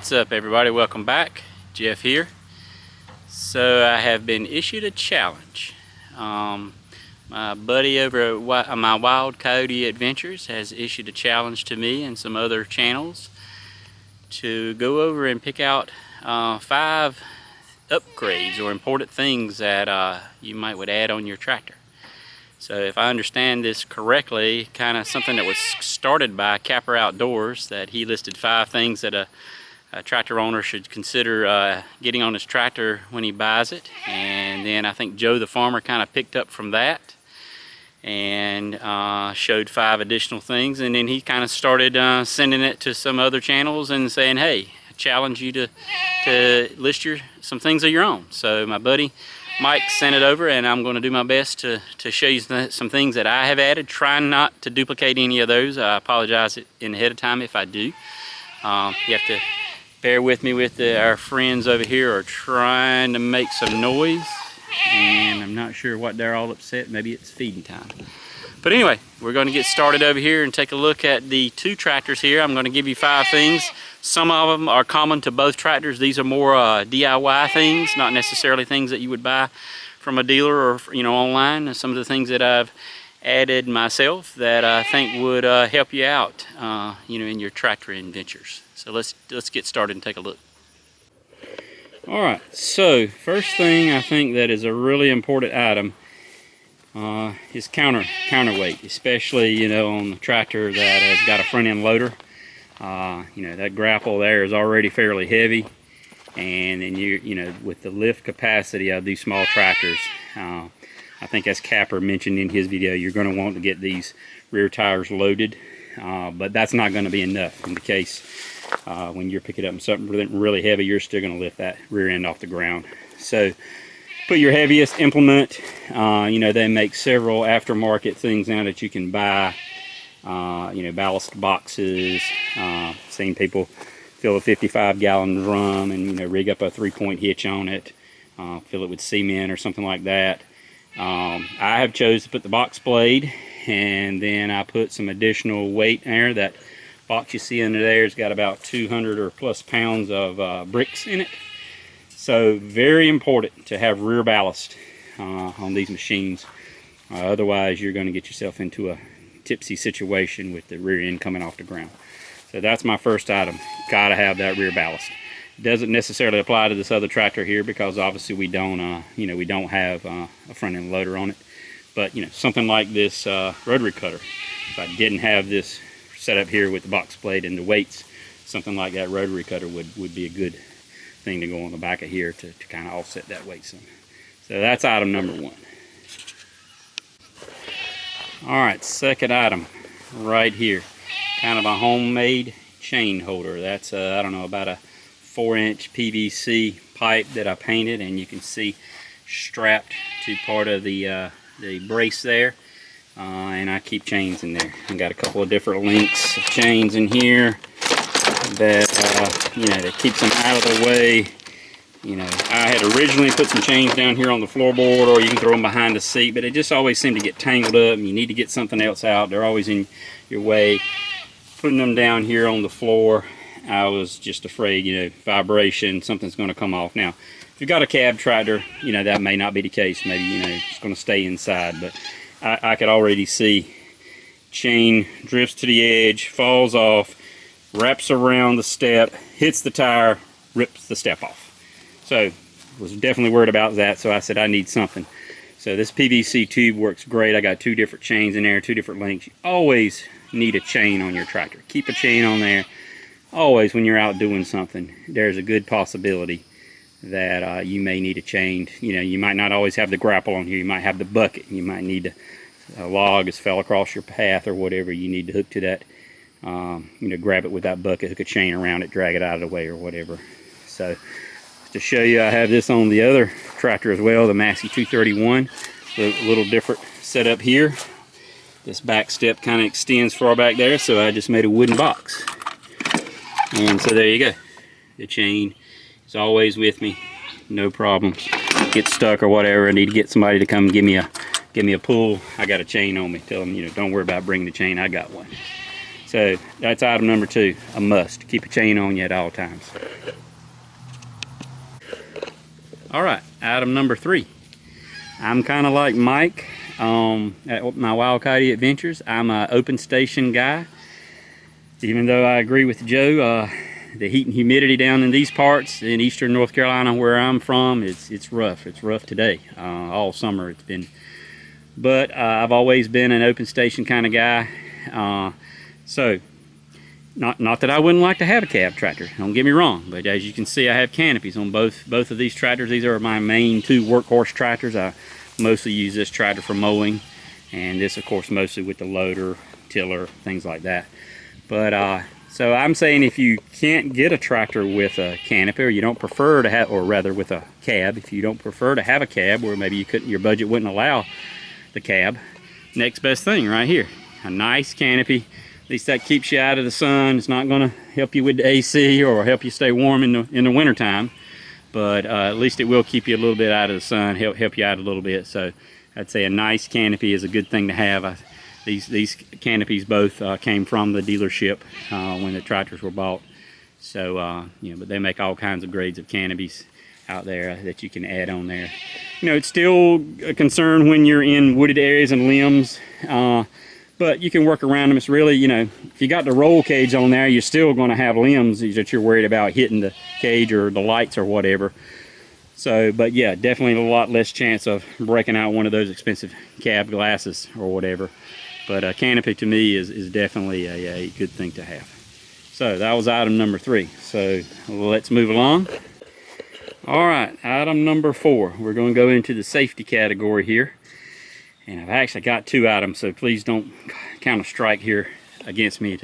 What's up, everybody? Welcome back. Jeff here. So I have been issued a challenge. My buddy over at My Wild Kioti Adventures has issued a challenge to me and some other channels to go over and pick out 5 upgrades or important things that you might would add on your tractor. So if I understand this correctly, kind of something that was started by Kapper Outdoors, that he listed 5 things that a tractor owner should consider getting on his tractor when he buys it. And then I think Joe the farmer kind of picked up from that and showed 5 additional things, and then he kind of started sending it to some other channels and saying, hey, I challenge you to list some things of your own. So my buddy Mike sent it over, and I'm going to do my best to show you some things that I have added, trying not to duplicate any of those. I apologize in ahead of time if I do. You have to bear with me with our friends over here are trying to make some noise, and I'm not sure what they're all upset. Maybe it's feeding time. But anyway, we're going to get started over here and take a look at the 2 tractors here. I'm going to give you 5 things. Some of them are common to both tractors. These are more DIY things, not necessarily things that you would buy from a dealer or online. Some of the things that I've added myself that I think would help you out in your tractor adventures. So let's get started and take a look. Alright, so first thing I think that is a really important item is counterweight, especially on the tractor that has got a front end loader. That grapple there is already fairly heavy, and then with the lift capacity of these small tractors, I think as Kapper mentioned in his video, you're going to want to get these rear tires loaded, but that's not going to be enough in the case when you're picking up something really heavy. You're still going to lift that rear end off the ground. So put your heaviest implement. They make several aftermarket things now that you can buy. Ballast boxes. Seen people fill a 55-gallon drum and rig up a 3-point hitch on it, fill it with cement or something like that. I have chose to put the box blade, and then I put some additional weight there. That box you see under there has got about 200 or plus pounds of bricks in it. So very important to have rear ballast on these machines. Otherwise you're going to get yourself into a tipsy situation with the rear end coming off the ground. So that's my first item. Got to have that rear ballast. Doesn't necessarily apply to this other tractor here because obviously we don't we don't have a front end loader on it. But something like this rotary cutter, if I didn't have this set up here with the box blade and the weights, something like that rotary cutter would be a good thing to go on the back of here to kind of offset that weight some. So that's item number 1. Alright, second item right here, kind of a homemade chain holder. That's I don't know, about a 4-inch PVC pipe that I painted, and you can see strapped to part of the brace there, and I keep chains in there. I got a couple of different lengths of chains in here that that keeps them out of the way. I had originally put some chains down here on the floorboard, or you can throw them behind the seat, but it just always seemed to get tangled up, and you need to get something else out. They're always in your way. Putting them down here on the floor, I was just afraid, vibration, something's going to come off. Now, if you've got a cab tractor, that may not be the case. Maybe, it's going to stay inside, but I could already see chain drifts to the edge, falls off, wraps around the step, hits the tire, rips the step off. So was definitely worried about that, so I said I need something. So this PVC tube works great. I got 2 different chains in there, 2 different lengths. You always need a chain on your tractor. Keep a chain on there. Always when you're out doing something, there's a good possibility that you may need a chain. You might not always have the grapple on here. You might have the bucket. You might need a log has fell across your path or whatever. You need to hook to that. Grab it with that bucket, hook a chain around it, drag it out of the way or whatever. So to show you, I have this on the other tractor as well, the Massey 231. A little different setup here. This back step kind of extends far back there, so I just made a wooden box. And so there you go. The chain is always with me, no problem. Get stuck or whatever, I need to get somebody to come give me a pull. I got a chain on me. Tell them, don't worry about bringing the chain, I got one. So that's item number 2, a must. Keep a chain on you at all times. All right, item number 3. I'm kind of like Mike at My Wild Kioti Adventures. I'm an open station guy. Even though I agree with Joe, the heat and humidity down in these parts in eastern North Carolina where I'm from, it's rough. It's rough today. All summer it's been. But I've always been an open station kind of guy. So not that I wouldn't like to have a cab tractor, don't get me wrong, but as you can see, I have canopies on both of these tractors. These are my main 2 workhorse tractors. I mostly use this tractor for mowing, and this of course mostly with the loader, tiller, things like that. But so I'm saying if you can't get a tractor with a canopy, or you don't prefer to have, or rather with a cab, if you don't prefer to have a cab, or maybe you couldn't, your budget wouldn't allow the cab, next best thing right here, a nice canopy. At least that keeps you out of the sun. It's not going to help you with the AC or help you stay warm in the winter time, but at least it will keep you a little bit out of the sun, help you out a little bit. So I'd say a nice canopy is a good thing to have. These canopies both came from the dealership when the tractors were bought. So you know, but they make all kinds of grades of canopies out there that you can add on there. You know, it's still a concern when you're in wooded areas and limbs. But you can work around them. It's really, you know, if you got the roll cage on there, you're still going to have limbs that you're worried about hitting the cage or the lights or whatever. So, but yeah, definitely a lot less chance of breaking out one of those expensive cab glasses or whatever. But a canopy to me is definitely a good thing to have. So that was item number 3. So let's move along. All right, item number 4. We're going to go into the safety category here. And I've actually got 2 items, so please don't counter strike here against me.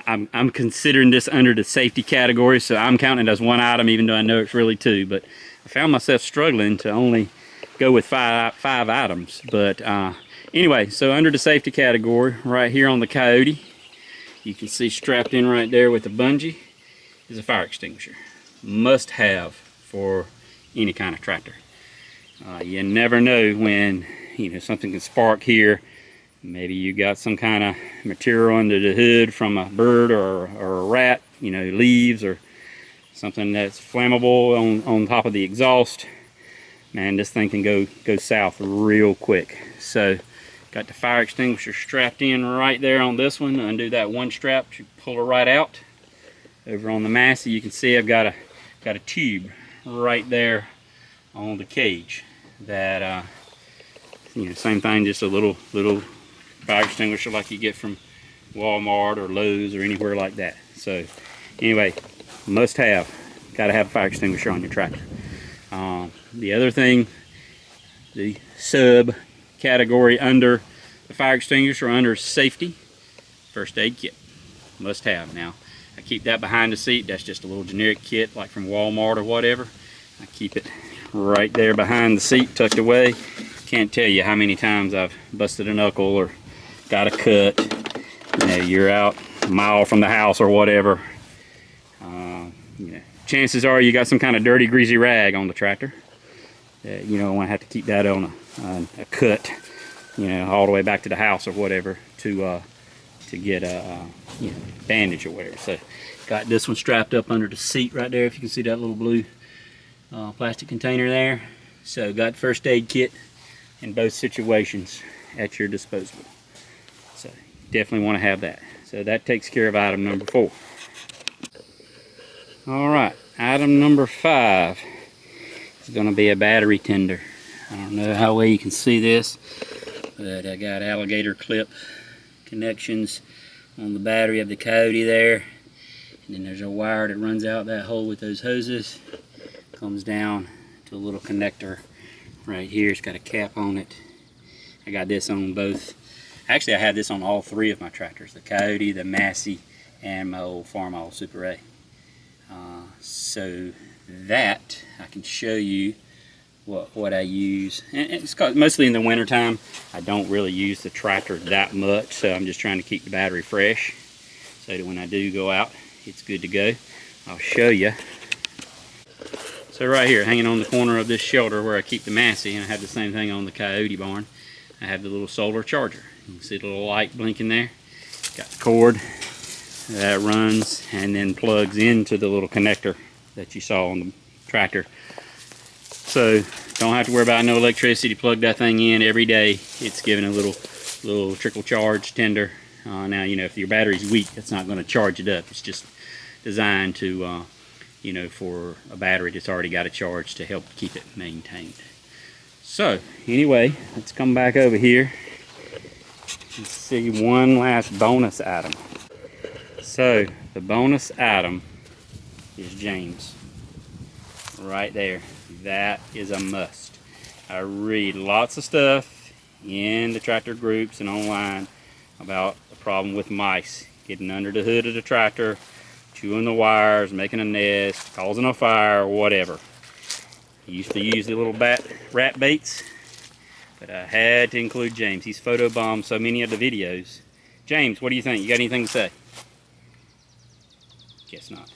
I'm considering this under the safety category, so I'm counting it as 1 item, even though I know it's really 2. But I found myself struggling to only go with five items. But anyway, so under the safety category, right here on the Coyote, you can see strapped in right there with the bungee is a fire extinguisher. Must have for any kind of tractor. You never know when, you know, something can spark here. Maybe you got some kind of material under the hood from a bird or a rat, you know, leaves or something that's flammable on top of the exhaust. Man, this thing can go south real quick. So got the fire extinguisher strapped in right there on this one. Undo that one strap, you pull it right out. Over on the Massey, you can see I've got a tube right there on the cage that you know, same thing, just a little fire extinguisher like you get from Walmart or Lowe's or anywhere like that. So anyway, must have, gotta have a fire extinguisher on your tractor. The other thing, the sub category under the fire extinguisher, under safety, first aid kit, must have. Now I keep that behind the seat. That's just a little generic kit like from Walmart or whatever. I keep it right there behind the seat, tucked away. Can't tell you how many times I've busted a knuckle or got a cut. You know, you're out a mile from the house or whatever. You know, chances are you got some kind of dirty, greasy rag on the tractor. You don't want to have to keep that on a cut, you know, all the way back to the house or whatever to get a you know, bandage or whatever. So got this one strapped up under the seat right there. If you can see that little blue plastic container there. So got first aid kit in both situations at your disposal. So definitely want to have that. So that takes care of item number 4. All right, item number 5 is going to be a battery tender. I don't know how well you can see this, but I got alligator clip connections on the battery of the Coyote there. And then there's a wire that runs out that hole with those hoses. Comes down to a little connector right here. It's got a cap on it. I got this on both. Actually, I have this on all 3 of my tractors. The Coyote, the Massey, and my old Farmall Super A. So that I can show you what I use. And it's mostly in the winter time. I don't really use the tractor that much, so I'm just trying to keep the battery fresh so that when I do go out, it's good to go. I'll show you. So right here, hanging on the corner of this shelter where I keep the Massey, and I have the same thing on the Coyote barn, I have the little solar charger. You can see the little light blinking there. Got the cord that runs and then plugs into the little connector that you saw on the tractor. So don't have to worry about no electricity. Plug that thing in every day. It's giving a little trickle charge tender. Now, you know, if your battery's weak, that's not going to charge it up. It's just designed to, you know, for a battery that's already got a charge to help keep it maintained. So anyway, let's come back over here and see one last bonus item. So the bonus item is James. Right there. That is a must. I read lots of stuff in the tractor groups and online about the problem with mice getting under the hood of the tractor, chewing the wires, making a nest, causing a fire, or whatever. I used to use the little rat baits, but I had to include James. He's photobombed so many of the videos. James, what do you think? You got anything to say? Guess not.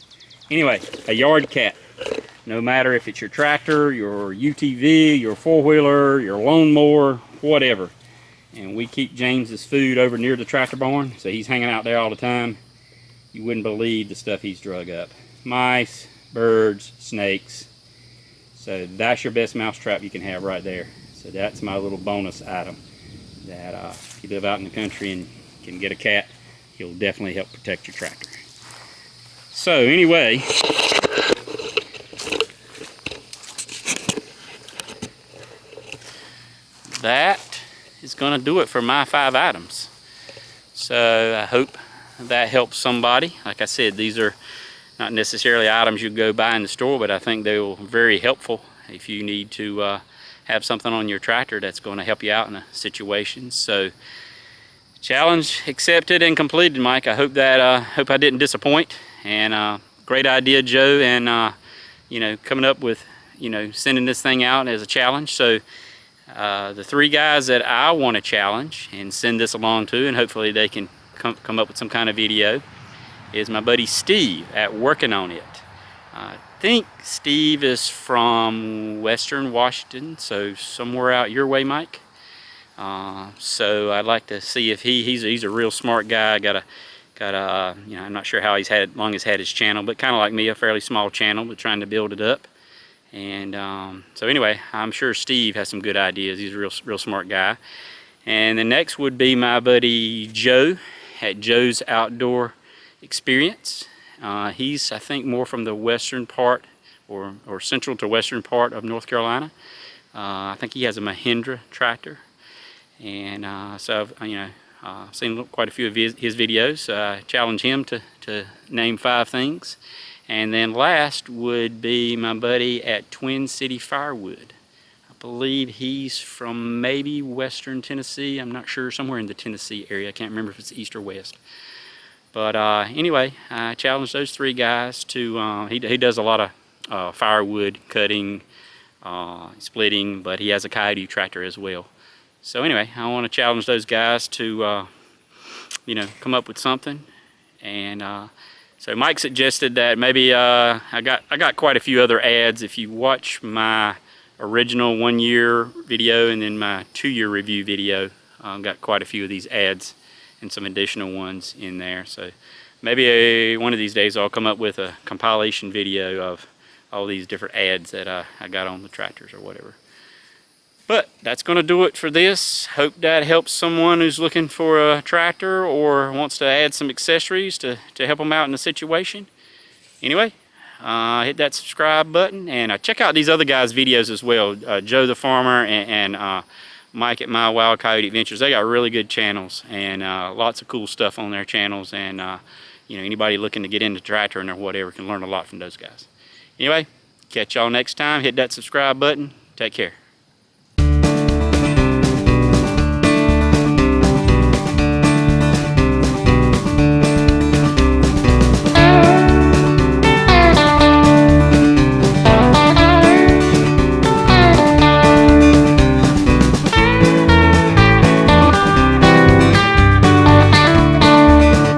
Anyway, a yard cat. No matter if it's your tractor, your UTV, your four-wheeler, your lawnmower, whatever. And we keep James's food over near the tractor barn, so he's hanging out there all the time. You wouldn't believe the stuff he's drug up. Mice, birds, snakes. So that's your best mouse trap you can have right there. So that's my little bonus item. That if you live out in the country and can get a cat, he'll definitely help protect your tractor. So anyway, that is going to do it for my 5 items. So I hope that helps somebody. Like I said, these are not necessarily items you go buy in the store, but I think they will be very helpful if you need to have something on your tractor that's going to help you out in a situation. So challenge accepted and completed, Mike. I hope that hope I didn't disappoint. And great idea, Joe, and you know, coming up with, you know, sending this thing out as a challenge. So the 3 guys that I want to challenge and send this along to, and hopefully they can come up with some kind of video, is my buddy Steve at Working On It. I think Steve is from Western Washington, so somewhere out your way, Mike. So I'd like to see if he's a real smart guy. Got a you know, I'm not sure how long he's had his channel, but kind of like me, a fairly small channel, but trying to build it up. And so anyway, I'm sure Steve has some good ideas. He's a real smart guy. And the next would be my buddy Joe at Joe's Outdoor Experience. He's, I think, more from the western part or central to western part of North Carolina. I think he has a Mahindra tractor. And so, you know, I've seen quite a few of his videos. I challenge him to name 5 things. And then last would be my buddy at Twin City Firewood. I believe he's from maybe western Tennessee. I'm not sure, somewhere in the Tennessee area. I can't remember if it's east or west. But anyway, I challenge those 3 guys to, he does a lot of firewood cutting, splitting, but he has a Coyote tractor as well. So anyway, I want to challenge those guys to, you know, come up with something. And so Mike suggested that maybe I got quite a few other ads. If you watch my original 1-year video and then my 2-year review video, got quite a few of these ads and some additional ones in there. So maybe one of these days I'll come up with a compilation video of all these different ads that I got on the tractors or whatever. But that's going to do it for this. Hope that helps someone who's looking for a tractor or wants to add some accessories to help them out in the situation. Anyway, hit that subscribe button and check out these other guys' videos as well. Joe the Farmer and Mike at My Wild Kioti Adventures. They got really good channels and lots of cool stuff on their channels. And you know, anybody looking to get into tractoring or whatever can learn a lot from those guys. Anyway, catch y'all next time. Hit that subscribe button. Take care.